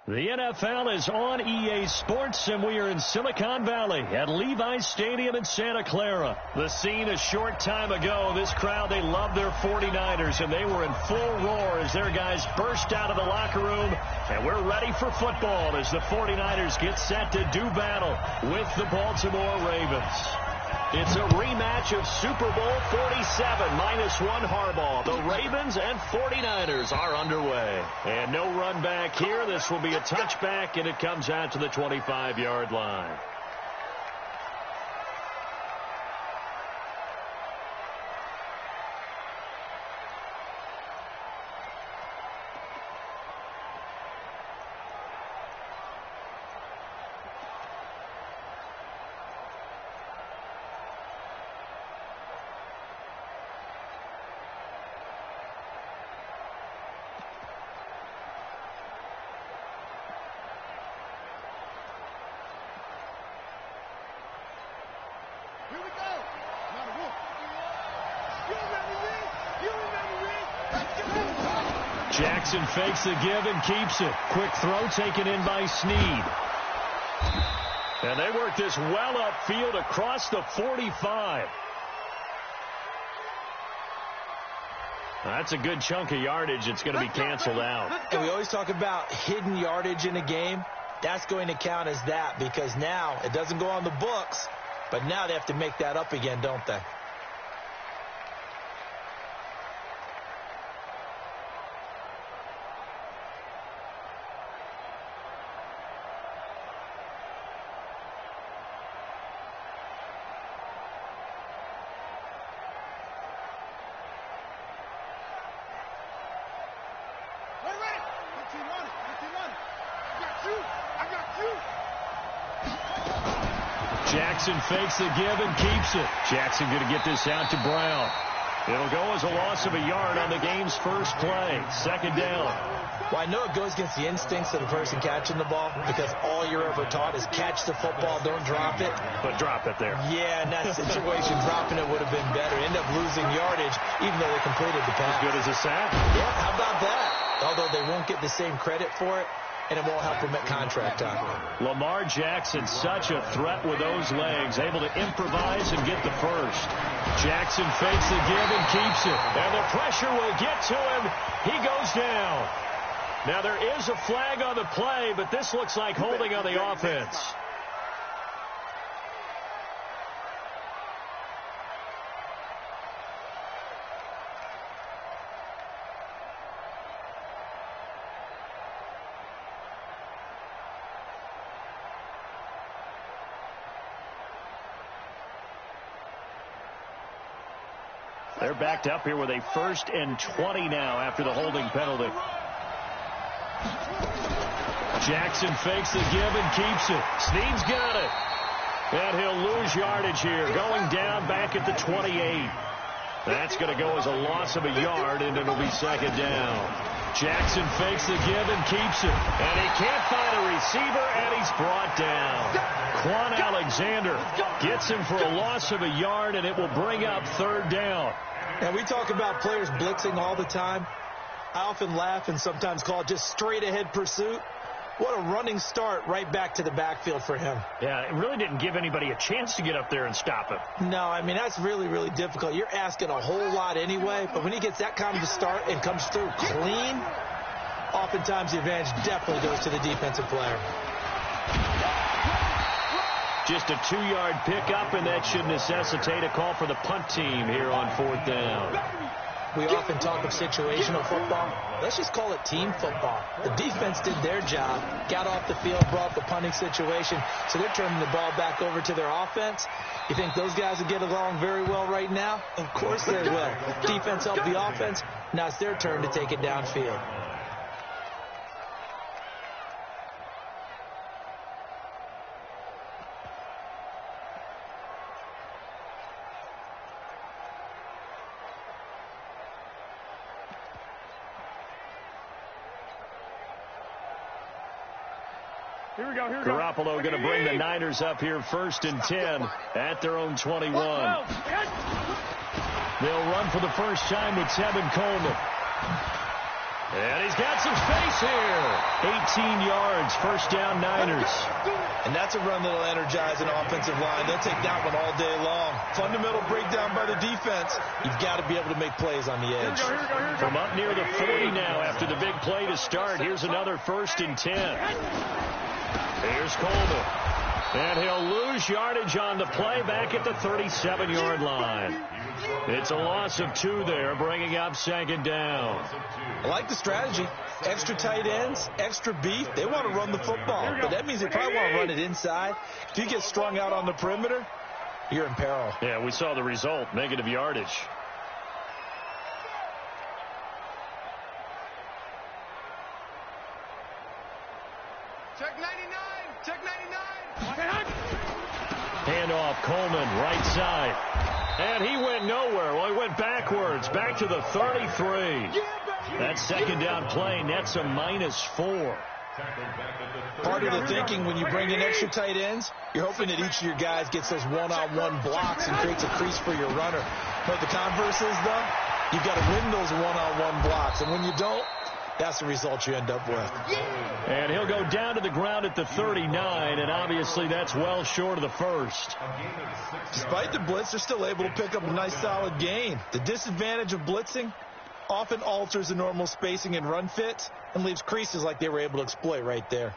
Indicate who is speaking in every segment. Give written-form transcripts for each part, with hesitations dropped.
Speaker 1: The NFL is on EA Sports, and we are in Silicon Valley at Levi's Stadium in Santa Clara. The scene a short time ago. This crowd, they love their 49ers, and they were in full roar as their guys burst out of the locker room. And we're ready for football as the 49ers get set to do battle with the Baltimore Ravens. It's a rematch of Super Bowl 47 -1 Harbaugh. The Ravens and 49ers are underway. And no run back here. This will be a touchback, and it comes out to the 25-yard line. Jackson fakes the give and keeps it. Quick throw taken in by Snead. And they work this well upfield across the 45. That's a good chunk of yardage. It's going to be canceled out.
Speaker 2: And we always talk about hidden yardage in a game. That's going to count as that because now it doesn't go on the books, but now they have to make that up again, don't they?
Speaker 1: Jackson fakes the give and keeps it. Jackson going to get this out to Brown. It'll go as a loss of a yard on the game's first play. Second down.
Speaker 2: Well, I know it goes against the instincts of the person catching the ball because all you're ever taught is catch the football, don't drop it.
Speaker 1: But drop it there.
Speaker 2: Yeah, in that situation, dropping it would have been better. End up losing yardage even though they completed the pass.
Speaker 1: As good as a sack.
Speaker 2: Yeah, how about that? Although they won't get the same credit for it. And it won't help him at contract time.
Speaker 1: Lamar Jackson, such a threat with those legs, able to improvise and get the first. Jackson fakes the give and keeps it. And the pressure will get to him. He goes down. Now there is a flag on the play, but this looks like holding on the offense. They're backed up here with a 1st and 20 now after the holding penalty. Jackson fakes the give and keeps it. Snead's got it. And he'll lose yardage here. Going down back at the 28. That's going to go as a loss of a yard, and it'll be second down. Jackson fakes the give and keeps it. And he can't find a receiver, and he's brought down. Quan Alexander gets him for a loss of a yard, and it will bring up third down.
Speaker 2: And we talk about players blitzing all the time. I often laugh and sometimes call it just straight-ahead pursuit. What a running start right back to the backfield for him.
Speaker 1: Yeah, it really didn't give anybody a chance to get up there and stop him.
Speaker 2: No, I mean, that's really, really difficult. You're asking a whole lot anyway, but when he gets that kind of a start and comes through clean, oftentimes the advantage definitely goes to the defensive player.
Speaker 1: Just a 2-yard pickup, and that should necessitate a call for the punt team here on 4th down.
Speaker 2: We often talk of situational football. Let's just call it team football. The defense did their job, got off the field, brought up a punting situation, so they're turning the ball back over to their offense. You think those guys will get along very well right now? Of course they will. Defense helped the offense. Now it's their turn to take it downfield.
Speaker 1: Garoppolo going to bring the Niners up here 1st and 10 at their own 21. They'll run for the first time with Tevin Coleman. And he's got some space here. 18 yards, first down Niners.
Speaker 2: And that's a run that'll energize an offensive line. They'll take that one all day long. Fundamental breakdown by the defense. You've got to be able to make plays on the edge.
Speaker 1: From up near the 40 now after the big play to start. Here's another 1st and 10. Here's Coleman. And he'll lose yardage on the play back at the 37-yard line. It's a loss of 2 there, bringing up 2nd down.
Speaker 2: I like the strategy. Extra tight ends, extra beef. They want to run the football, but that means they probably want to run it inside. If you get strung out on the perimeter, you're in peril.
Speaker 1: Yeah, we saw the result, negative yardage.
Speaker 3: Check 99. Check 99.
Speaker 1: Handoff, Coleman, right side. And he went nowhere. Well, he went backwards, back to the 33. That 2nd down play nets a -4.
Speaker 2: Part of the thinking when you bring in extra tight ends, you're hoping that each of your guys gets those one-on-one blocks and creates a crease for your runner. But the converse is, though, you've got to win those one-on-one blocks. And when you don't, that's the result you end up with.
Speaker 1: And he'll go down to the ground at the 39, and obviously that's well short of the first.
Speaker 2: Despite the blitz, they're still able to pick up a nice solid gain. The disadvantage of blitzing often alters the normal spacing and run fits and leaves creases like they were able to exploit right there.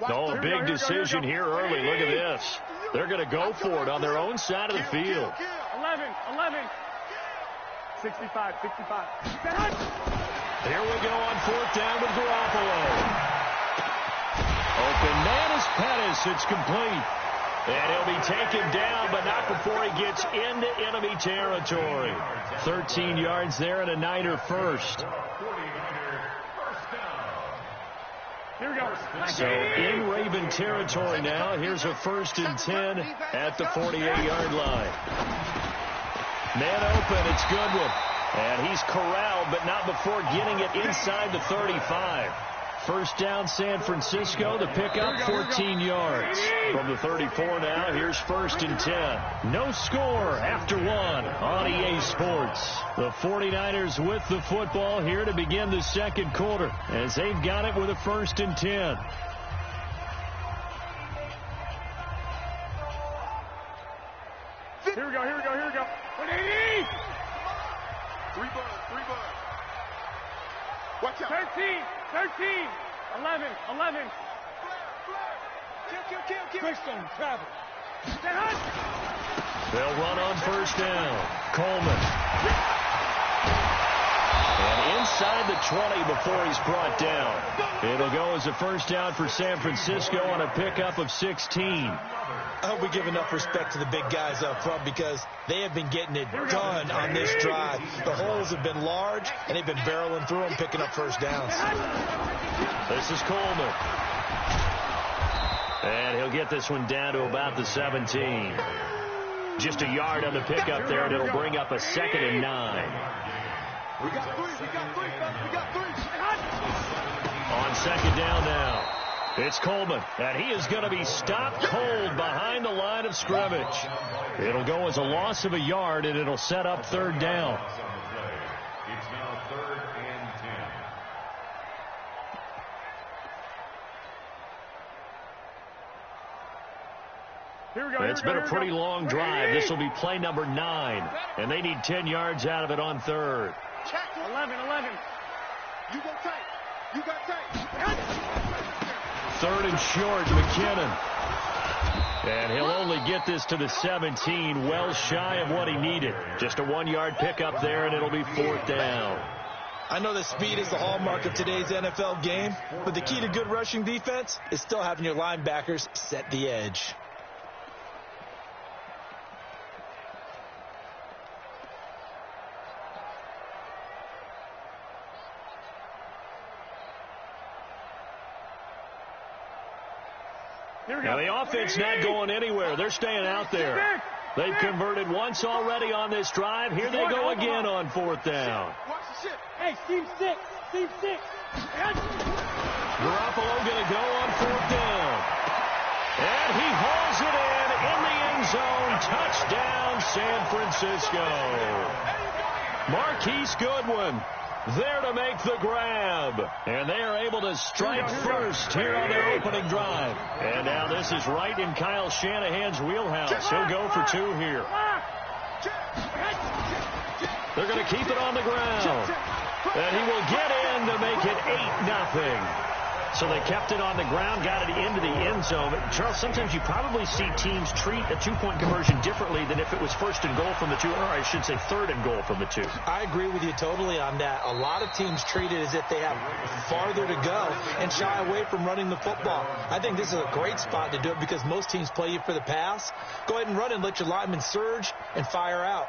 Speaker 1: No, big decision here early. Look at this. They're going to go for it on their own side of the field.
Speaker 3: 11. 65.
Speaker 1: Here we go on 4th down with Garoppolo. Open man is Pettis. It's complete. And he'll be taken down, but not before he gets into enemy territory. 13 yards there and a Niner first.
Speaker 3: Here we go.
Speaker 1: So in Raven territory now. Here's a 1st and 10 at the 48-yard line. Man open. It's Goodwin. And he's corralled, but not before getting it inside the 35. First down, San Francisco. The pickup, 14 yards. From the 34 now, here's 1st and 10. No score after 1 on EA Sports. The 49ers with the football here to begin the 2nd quarter, as they've got it with a 1st and 10.
Speaker 3: Here we go. 180. 3 bud. Watch out. 13. 11. Kill. Quickstone, travel.
Speaker 1: They'll run on 1st down. Coleman. And inside the 20 before he's brought down. It'll go as a 1st down for San Francisco on a pickup of 16.
Speaker 2: I hope we give enough respect to the big guys up front because they have been getting it done on this drive. The holes have been large, and they've been barreling through them, picking up 1st downs.
Speaker 1: This is Coleman. And he'll get this one down to about the 17. Just a yard on the pickup there, and it'll bring up a 2nd and 9.
Speaker 3: We got three.
Speaker 1: On 2nd down now. It's Coleman, and he is going to be stopped cold behind the line of scrimmage. It'll go as a loss of a yard, and it'll set up 3rd down.
Speaker 4: It's now 3rd and 10.
Speaker 3: Here we go.
Speaker 1: It's been a pretty long drive. This will be play number 9, and they need 10 yards out of it on 3rd.
Speaker 3: Check 11. You got tight.
Speaker 1: 3rd and short, McKinnon. And he'll only get this to the 17, well shy of what he needed. Just a 1-yard pickup there, and it'll be 4th down.
Speaker 2: I know that speed is the hallmark of today's NFL game, but the key to good rushing defense is still having your linebackers set the edge.
Speaker 1: Now, the offense not going anywhere. They're staying out there. They've converted once already on this drive. Here they go again on 4th down.
Speaker 3: Hey, Team 6.
Speaker 1: Garoppolo going to go on 4th down. And he hauls it in the end zone. Touchdown, San Francisco. Marquise Goodwin there to make the grab. And they are able to strike first here on their opening drive. And now this is right in Kyle Shanahan's wheelhouse. He'll go for 2 here. They're going to keep it on the ground. And he will get in to make it 8-0. So they kept it on the ground, got it into the end zone. But Charles, sometimes you probably see teams treat a 2-point conversion differently than if it was 1st and goal from the 2, or I should say 3rd and goal from the 2.
Speaker 2: I agree with you totally on that. A lot of teams treat it as if they have farther to go and shy away from running the football. I think this is a great spot to do it because most teams play you for the pass. Go ahead and run and let your linemen surge and fire out.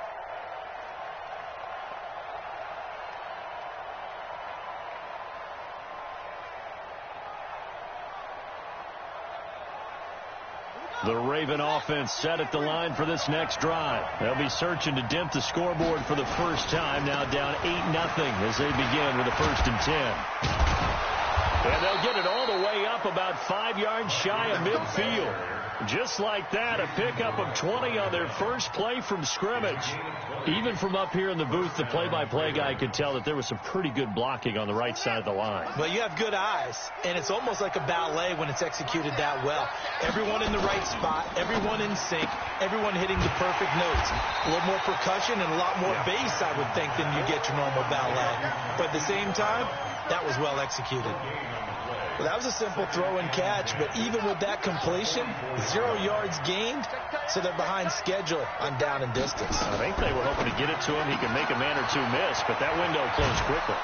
Speaker 1: The Raven offense set at the line for this next drive. They'll be searching to dent the scoreboard for the first time. Now down 8-0 as they begin with a 1st and 10. And they'll get it all the way up about 5 yards shy of midfield. Just like that, a pickup of 20 on their first play from scrimmage. Even from up here in the booth, the play-by-play guy could tell that there was some pretty good blocking on the right side of the line.
Speaker 2: Well, you have good eyes, and it's almost like a ballet when it's executed that well. Everyone in the right spot, everyone in sync, everyone hitting the perfect notes. A little more percussion and a lot more bass, I would think, than you get your normal ballet. But at the same time, that was well executed. Well, that was a simple throw and catch, but even with that completion, 0 yards gained, so they're behind schedule on down and distance.
Speaker 1: I think they were hoping to get it to him. He could make a man or 2 miss, but that window closed quickly.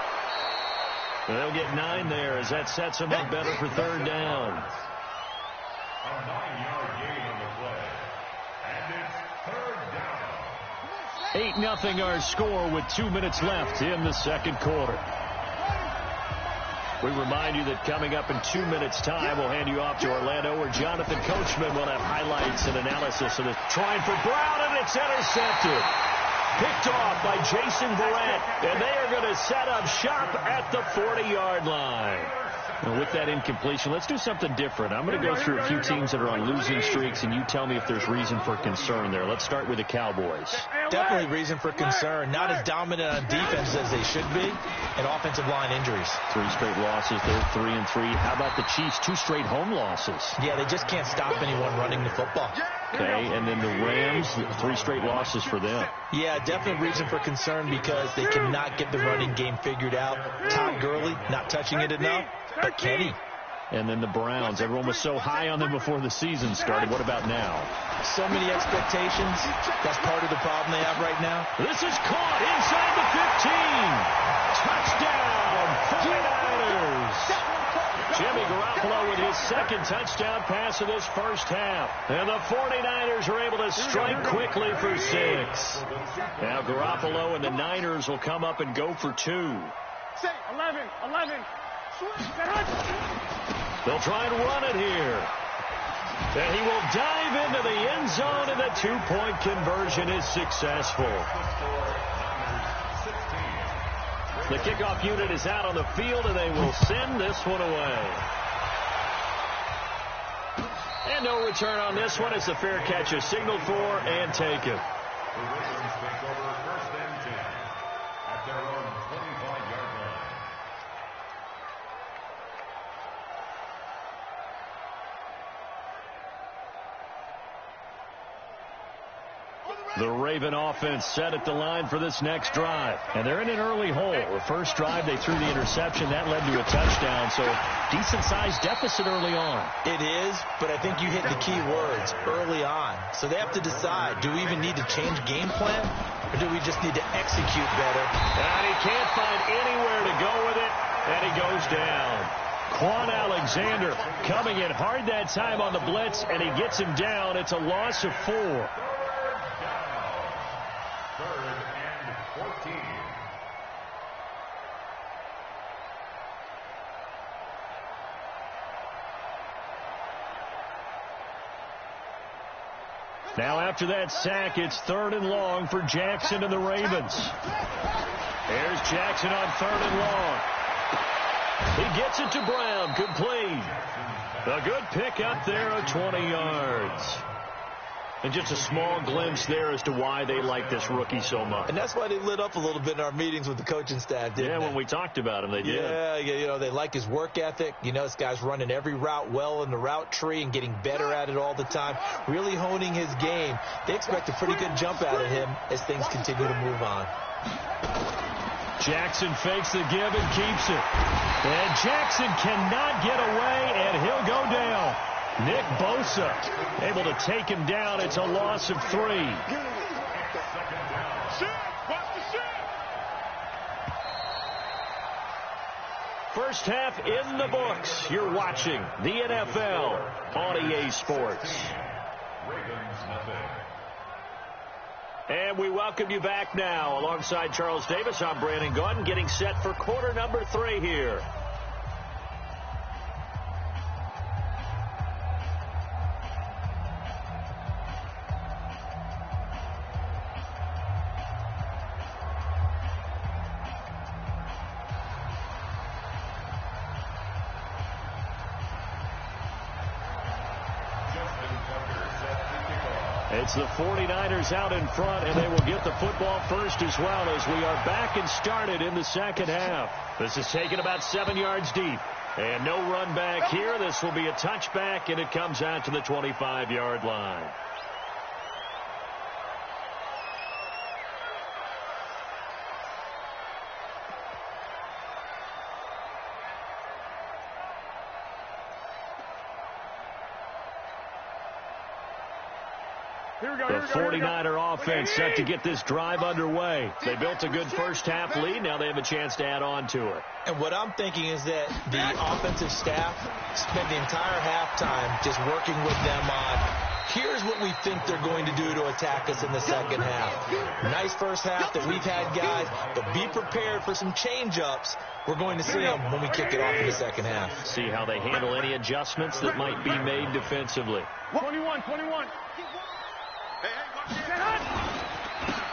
Speaker 1: So they'll get 9 there as that sets them up better for 3rd down.
Speaker 4: A 9-yard gain on the play. And it's 3rd down.
Speaker 1: 8-0 our score with 2 minutes left in the 2nd quarter. We remind you that coming up in 2 minutes' time, we'll hand you off to Orlando, where Jonathan Coachman will have highlights and analysis of it. Trying for Brown, and it's intercepted. Picked off by Jason Verrett, and they are going to set up shop at the 40-yard line. And with that incompletion, let's do something different. I'm going to go through a few teams that are on losing streaks, and you tell me if there's reason for concern there. Let's start with the Cowboys.
Speaker 2: Definitely reason for concern. Not as dominant on defense as they should be, and offensive line injuries.
Speaker 1: 3 straight losses. They're 3-3. How about the Chiefs? 2 straight home losses.
Speaker 2: Yeah, they just can't stop anyone running the football.
Speaker 1: Okay, and then the Rams, 3 straight losses for them.
Speaker 2: Yeah, definite reason for concern because they cannot get the running game figured out. Todd Gurley not touching it enough, but Kenny.
Speaker 1: And then the Browns. Everyone was so high on them before the season started. What about now?
Speaker 2: So many expectations. That's part of the problem they have right now.
Speaker 1: This is caught inside the 15. Touchdown, 49ers. Jimmy Garoppolo with his 2nd touchdown pass of this first half. And the 49ers are able to strike quickly for 6. Now Garoppolo and the Niners will come up and go for 2.
Speaker 3: 11.
Speaker 1: They'll try and run it here. And he will dive into the end zone, and the 2-point conversion is successful. The kickoff unit is out on the field, and they will send this one away. And no return on this one as the fair catch is signaled for and taken.
Speaker 4: The Ravens take over 1st and 10 at their own 25-yard line.
Speaker 1: The Raven offense set at the line for this next drive. And they're in an early hole. The first drive, they threw the interception. That led to a touchdown. So decent-sized deficit early on.
Speaker 2: It is, but I think you hit the key words, early on. So they have to decide, do we even need to change game plan, or do we just need to execute better?
Speaker 1: And he can't find anywhere to go with it, and he goes down. Quan Alexander coming in hard that time on the blitz, and he gets him down. It's a loss of 4.
Speaker 4: 3rd and 14.
Speaker 1: Now after that sack, it's 3rd and long for Jackson and the Ravens. There's Jackson on 3rd and long. He gets it to Brown, complete. A good pick up there of 20 yards. And just a small glimpse there as to why they like this rookie so much.
Speaker 2: And that's why they lit up a little bit in our meetings with the coaching staff, didn't they?
Speaker 1: When we talked about him, they did.
Speaker 2: Yeah, you know, they like his work ethic. You know, this guy's running every route well in the route tree and getting better at it all the time, really honing his game. They expect a pretty good jump out of him as things continue to move on.
Speaker 1: Jackson fakes the give and keeps it. And Jackson cannot get away, and he'll go down. Nick Bosa able to take him down. It's a loss of 3. First half in the books. You're watching the NFL on EA Sports. And we welcome you back now. Alongside Charles Davis, I'm Brandon Gaudin, getting set for quarter number 3 here. It's the 49ers out in front, and they will get the football first as well as we are back and started in the second half. This is taken about 7 yards deep. And no run back here. This will be a touchback, and it comes out to the 25-yard line. The 49er offense set to get this drive underway. They built a good first half lead. Now they have a chance to add on to it.
Speaker 2: And what I'm thinking is that the offensive staff spent the entire halftime just working with them on, here's what we think they're going to do to attack us in the second half. Nice first half that we've had, guys, but be prepared for some change-ups. We're going to see them when we kick it off in the second half.
Speaker 1: See how they handle any adjustments that might be made defensively.
Speaker 3: 21.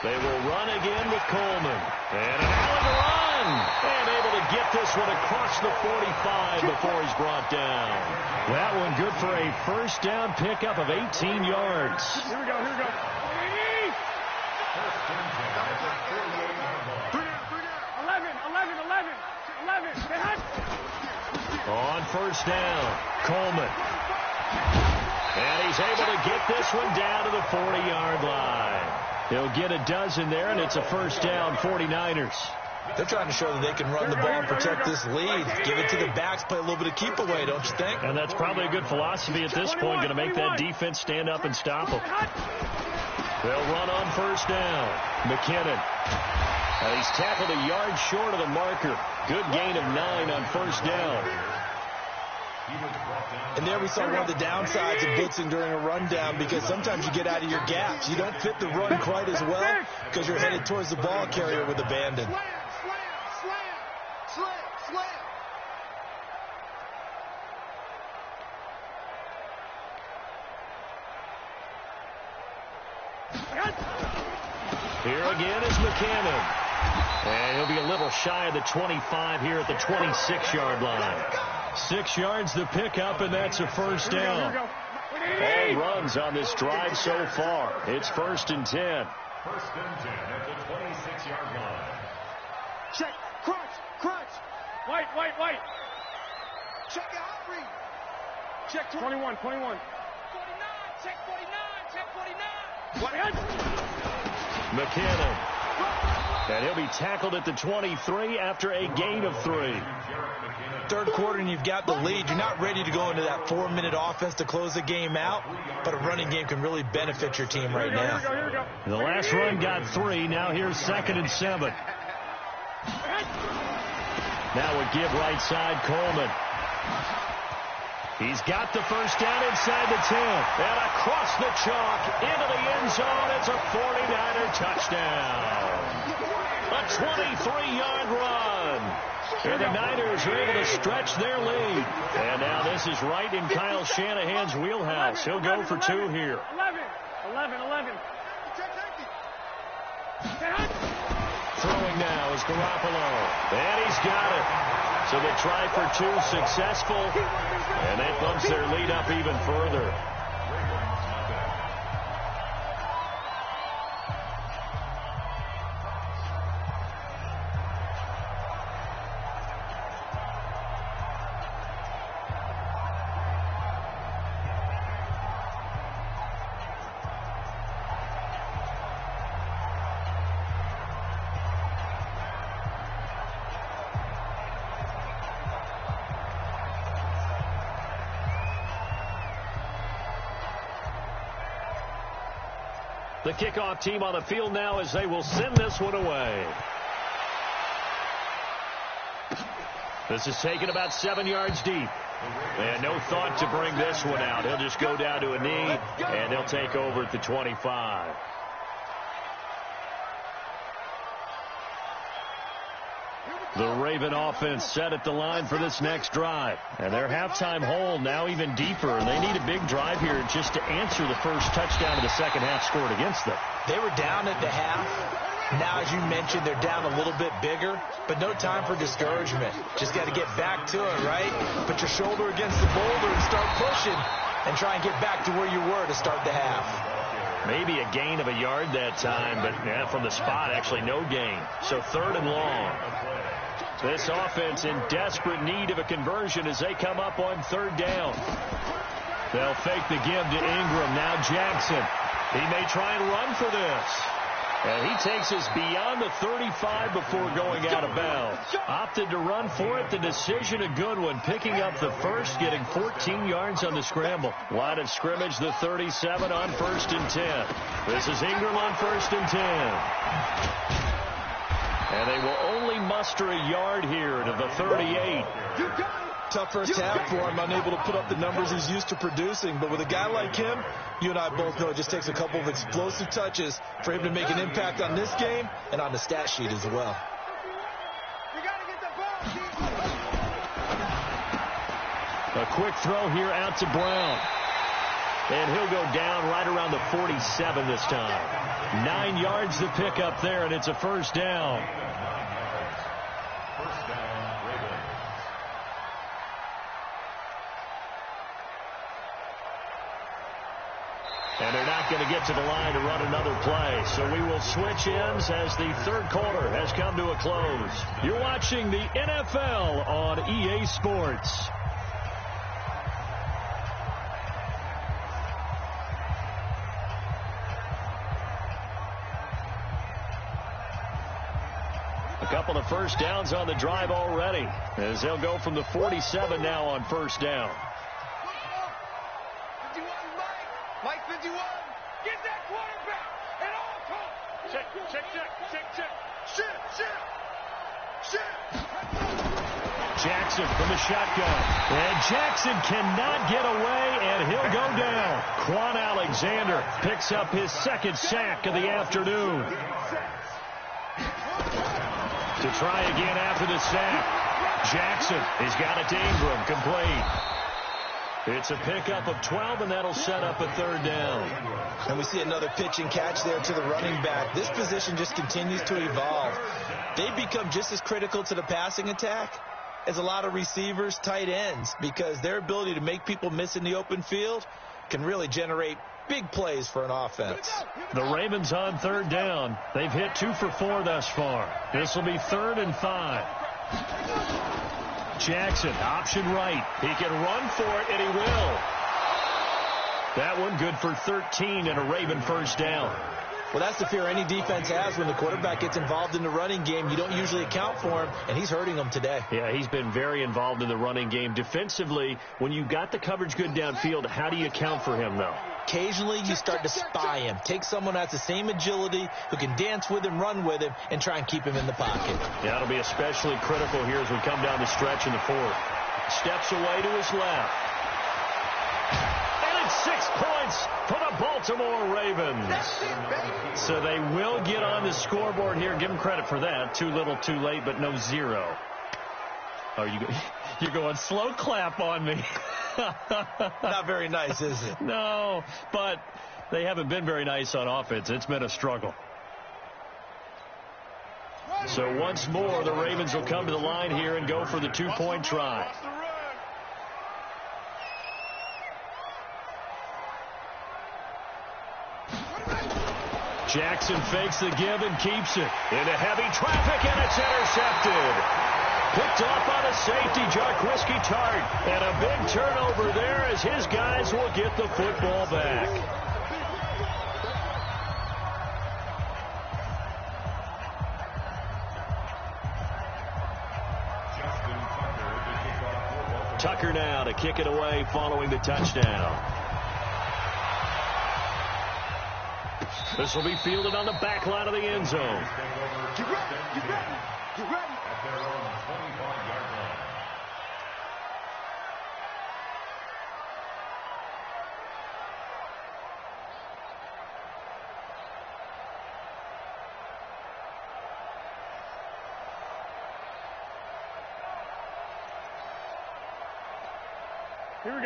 Speaker 1: They will run again with Coleman. And an alley run. And able to get this one across the 45 before he's brought down. That one good for a first down pickup of 18 yards.
Speaker 3: Here we go. 11.
Speaker 1: On first down, Coleman. And he's able to get this one down to the 40-yard line. He'll get a dozen there, and it's a first down, 49ers.
Speaker 2: They're trying to show that they can run the ball and protect this lead. Give it to the backs, play a little bit of keep away, don't you think?
Speaker 1: And that's probably a good philosophy at this point, going to make that defense stand up and stop them. They'll run on first down. McKinnon. And he's tackled a yard short of the marker. Good gain of 9 on first down.
Speaker 2: And there we saw one of the downsides of blitzing during a rundown, because sometimes you get out of your gaps. You don't fit the run quite as well because you're headed towards the ball carrier with abandon.
Speaker 1: Here again is McKinnon. And he'll be a little shy of the 25 here at the 26-yard line. 6 yards the pickup, and that's a first down. All runs on this drive so far. It's 1st and 10.
Speaker 4: 1st and 10 at the 26-yard line.
Speaker 3: Check, crunch. White. Check out, read. Check 21. 49, check 49.
Speaker 1: McKinnon. And he'll be tackled at the 23 after a gain of 3.
Speaker 2: Third quarter and you've got the lead. You're not ready to go into that 4-minute offense to close the game out, but a running game can really benefit your team right now.
Speaker 3: Here we go.
Speaker 1: The last run got 3. Now here's 2nd and 7. Now would give right side Coleman. He's got the first down inside the 10. And across the chalk into the end zone. It's a 49er touchdown. A 23-yard run. And the Niners are able to stretch their lead. And now this is right in Kyle Shanahan's wheelhouse. He'll go for 2 here.
Speaker 3: 11.
Speaker 1: Throwing now is Garoppolo. And he's got it. So the try for two successful, and that bumps their lead up even further. The kickoff team on the field now as they will send this one away. This is taken about 7 yards deep. And no thought to bring this one out. He'll just go down to a knee, and they'll take over at the 25. The Raven offense set at the line for this next drive. And their halftime hole now even deeper. And they need a big drive here just to answer the first touchdown of the second half scored against them.
Speaker 2: They were down at the half. Now, as you mentioned, they're down a little bit bigger, but no time for discouragement. Just got to get back to it, right? Put your shoulder against the boulder and start pushing and try and get back to where you were to start the half.
Speaker 1: Maybe a gain of a yard that time, but from the spot, actually no gain. So 3rd and long. This offense in desperate need of a conversion as they come up on 3rd down. They'll fake the give to Ingram. Now Jackson. He may try and run for this. And he takes us beyond the 35 before going out of bounds. Opted to run for it. The decision a good one. Picking up the first, getting 14 yards on the scramble. Line of scrimmage, the 37 on 1st and 10. This is Ingram on 1st and 10. And they will only muster a yard here to the 38.
Speaker 2: Tough first half for him, unable to put up the numbers he's used to producing. But with a guy like him, you and I both know it just takes a couple of explosive touches for him to make an impact on this game and on the stat sheet as well.
Speaker 1: A quick throw here out to Brown. And he'll go down right around the 47 this time. 9 yards to pick up there, and it's a first down.
Speaker 4: First down, Ravens.
Speaker 1: And they're not going to get to the line to run another play. So we will switch ends as the 3rd quarter has come to a close. You're watching the NFL on EA Sports. A couple of first downs on the drive already, as they'll go from the 47 now on 1st down.
Speaker 3: 51, Mike 51. Get that quarterback at all costs. Check. Shit.
Speaker 1: Jackson from the shotgun. And Jackson cannot get away, and he'll go down. Quan Alexander picks up his 2nd sack of the afternoon. To try again after the sack. Jackson, he's got it to Ingram, complete. It's a pickup of 12, and that'll set up a 3rd down.
Speaker 2: And we see another pitch and catch there to the running back. This position just continues to evolve. They become just as critical to the passing attack as a lot of receivers, tight ends, because their ability to make people miss in the open field can really generate big plays for an offense.
Speaker 1: The Ravens on 3rd down. They've hit 2 for 4 thus far. This will be 3rd and 5. Jackson, option right. He can run for it, and he will. That one good for 13 and a Raven first down.
Speaker 2: Well, that's the fear any defense has when the quarterback gets involved in the running game. You don't usually account for him, and he's hurting them today.
Speaker 1: Yeah, he's been very involved in the running game. Defensively, when you've got the coverage good downfield, how do you account for him, though?
Speaker 2: Occasionally, you start to spy him. Take someone who has the same agility, who can dance with him, run with him, and try and keep him in the pocket.
Speaker 1: Yeah, it'll be especially critical here as we come down the stretch in the 4th. Steps away to his left. And it's 6 points for the Baltimore Ravens. So they will get on the scoreboard here. Give them credit for that. Too little, too late, but no 0. Oh, you're going slow clap on me.
Speaker 2: Not very nice, is it?
Speaker 1: No, but they haven't been very nice on offense. It's been a struggle. So once more, the Ravens will come to the line here and go for the two-point try. Jackson fakes the give and keeps it. Into heavy traffic, and it's intercepted. Picked off by the safety, Jarquiski Tart. And a big turnover there as his guys will get the football back. Tucker now to kick it away following the touchdown. This will be fielded on the back line of the end zone.
Speaker 3: Get ready, get ready, get ready.
Speaker 4: At their own 25-yard line.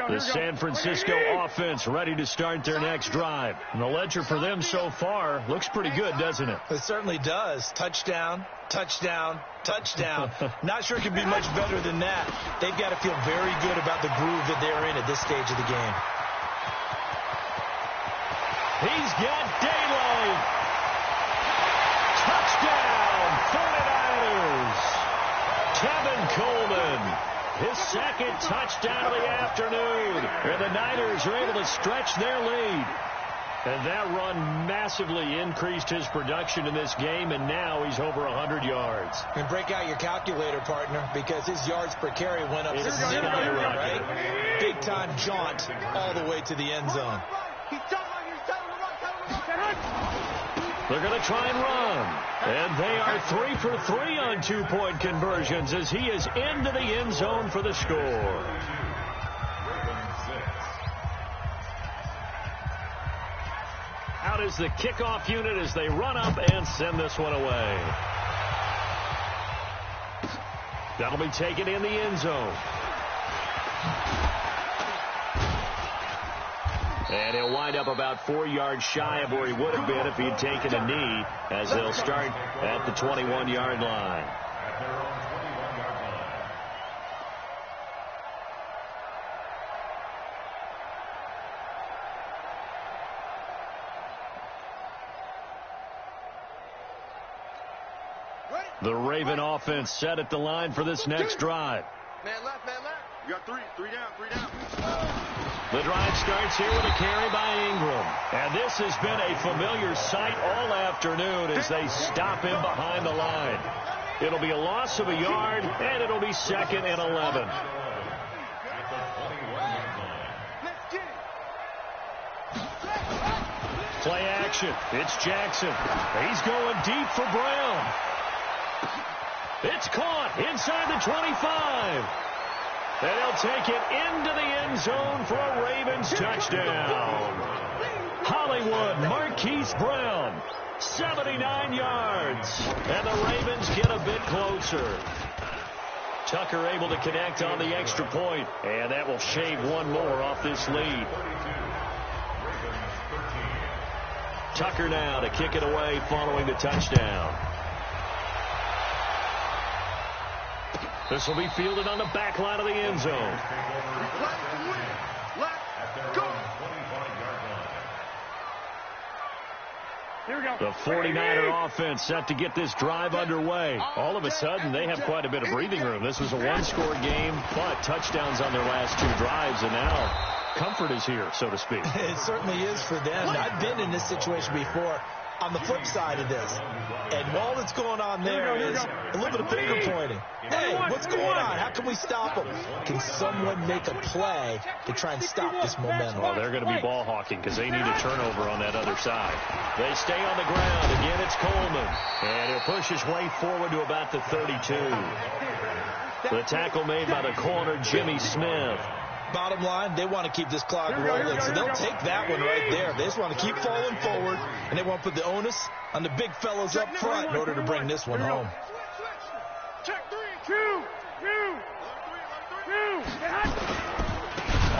Speaker 1: The San Francisco offense ready to start their next drive. And the ledger for them so far looks pretty good, doesn't it?
Speaker 2: It certainly does. Touchdown, touchdown, touchdown. Not sure it can be much better than that. They've got to feel very good about the groove that they're in at this stage of the game.
Speaker 1: He's got daylight. Touchdown, 49ers. Tevin Coleman. His second touchdown of the afternoon. And the Niners are able to stretch their lead. And that run massively increased his production in this game, and now he's over 100 yards.
Speaker 2: And break out your calculator, partner, because his yards per carry went up significantly, right? Big-time jaunt all the way to the end zone.
Speaker 1: They're going to try and run. And they are 3 for 3 on two-point conversions as he is into the end zone for the score. Out is the kickoff unit as they run up and send this one away. That'll be taken in the end zone. And he'll wind up about 4 yards shy of where he would have been if he had taken a knee, as they'll start at the 21-yard line.
Speaker 4: At their own 21-yard line.
Speaker 1: The Raven offense set at the line for this next drive.
Speaker 3: Man left, man left. You got three down, 3 down.
Speaker 1: The drive starts here with a carry by Ingram. And this has been a familiar sight all afternoon as they stop him behind the line. It'll be a loss of a yard, and it'll be 2nd and 11. Play action. It's Jackson. He's going deep for Brown. It's caught inside the 25. And he'll take it into the end zone for a Ravens touchdown. Hollywood Marquise Brown, 79 yards. And the Ravens get a bit closer. Tucker able to connect on the extra point, and that will shave one more off this lead. Tucker now to kick it away following the touchdown. This will be fielded on the back line of the end zone. The 49er offense set to get this drive underway. All of a sudden, they have quite a bit of breathing room. This was a one-score game, but touchdowns on their last 2 drives, and now comfort is here, so to speak.
Speaker 2: It certainly is for them. I've been in this situation before on the flip side of this. And all that's going on there is a little bit of finger pointing. Hey, what's going on? How can we stop them? Can someone make a play to try and stop this momentum?
Speaker 1: Well, they're going to be ball hawking because they need a turnover on that other side. They stay on the ground. Again, it's Coleman. And he'll push his way forward to about the 32. The tackle made by the corner, Jimmy Smith.
Speaker 2: Bottom line, they want to keep this clock rolling, so they'll take that one right there. They just want to keep falling forward, and they want to put the onus on the big fellows up front in order to bring this one home.
Speaker 3: Check 3, 2.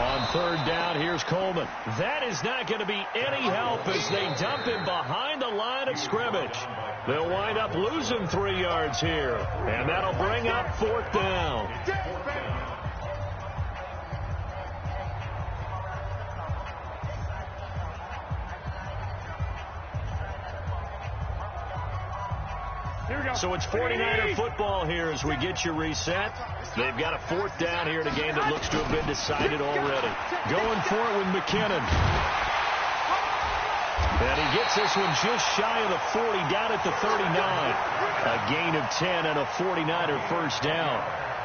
Speaker 1: On third down, here's Coleman. That is not going to be any help as they dump him behind the line of scrimmage. They'll wind up losing 3 yards here, and that'll bring up 4th down. So it's 49er football here as we get you reset. They've got a 4th down here in a game that looks to have been decided already. Going for it with McKinnon. And he gets this one just shy of the 40, down at the 39. A gain of 10 and a 49er first down.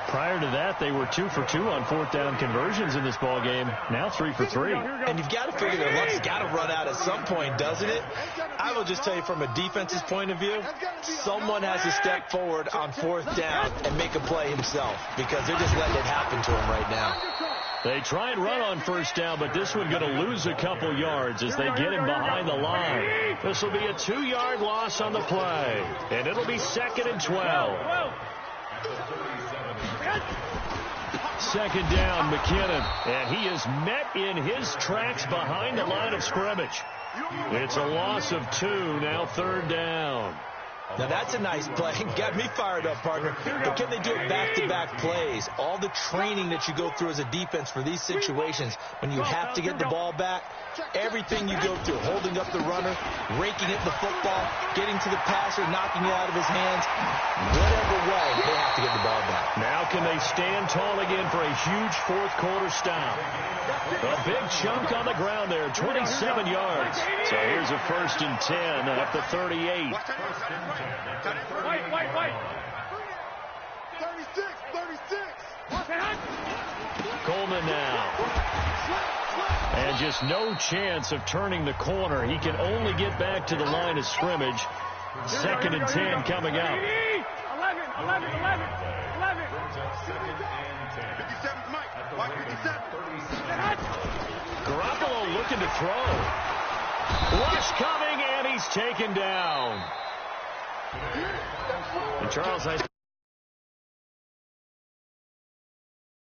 Speaker 1: Prior to that, they were 2 for 2 on 4th down conversions in this ball game. Now 3 for 3.
Speaker 2: And you've got to figure their luck's got to run out at some point, doesn't it? I will just tell you from a defense's point of view, someone has to step forward on 4th down and make a play himself because they're just letting it happen to him right now.
Speaker 1: They try and run on 1st down, but this one going to lose a couple yards as they get him behind the line. This will be a 2-yard loss on the play, and it'll be 2nd and 12. 2nd down, McKinnon, and he is met in his tracks behind the line of scrimmage. It's a loss of 2, now 3rd down.
Speaker 2: Now, that's a nice play. Got me fired up, partner. But can they do it back-to-back plays? All the training that you go through as a defense for these situations, when you have to get the ball back, everything you go through, holding up the runner, raking at the football, getting to the passer, knocking it out of his hands, whatever way, they have to get the ball back.
Speaker 1: Now can they stand tall again for a huge 4th quarter stop? A big chunk on the ground there, 27 yards. So here's a 1st and 10 at the 38.
Speaker 3: Wait. 36.
Speaker 1: Coleman now. And just no chance of turning the corner. He can only get back to the line of scrimmage. 2nd and 10 coming up.
Speaker 3: 11. 57, Mike. Watch 57.
Speaker 1: Garoppolo looking to throw. Rush coming, and he's taken down. And Charles,